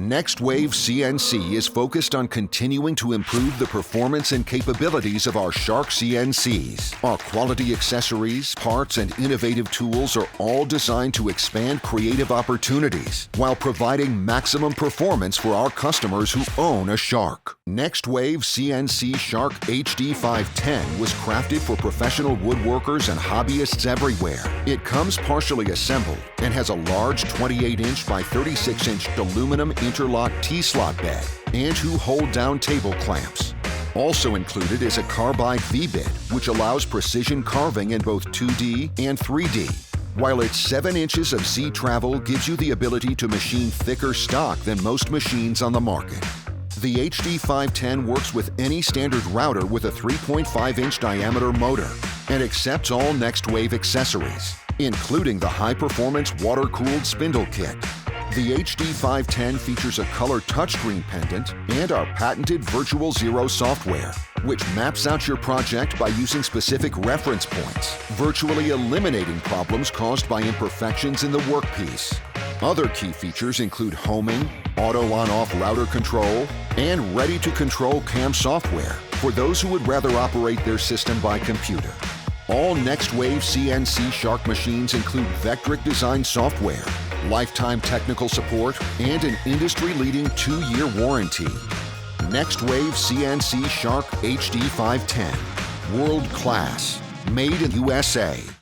NextWave CNC is focused on continuing to improve the performance and capabilities of our Shark CNCs. Our quality accessories, parts, and innovative tools are all designed to expand creative opportunities while providing maximum performance for our customers who own a Shark. NextWave CNC Shark HD510 was crafted for professional woodworkers and hobbyists everywhere. It comes partially assembled and has a large 28-inch by 36-inch aluminum interlock T-slot bed and two hold-down table clamps. Also included is a carbide V-bit, which allows precision carving in both 2D and 3D, while its 7 inches of Z-travel gives you the ability to machine thicker stock than most machines on the market. The HD510 works with any standard router with a 3.5-inch diameter motor and accepts all NextWave accessories, including the high-performance water-cooled spindle kit. The HD510 features a color touchscreen pendant and our patented Virtual Zero software, which maps out your project by using specific reference points, virtually eliminating problems caused by imperfections in the workpiece. Other key features include homing, auto on-off router control, and ready-to-control CAM software for those who would rather operate their system by computer. All NextWave CNC Shark machines include Vectric design software, lifetime technical support, and an industry-leading 2-year warranty. NextWave CNC Shark HD510. World class. Made in USA.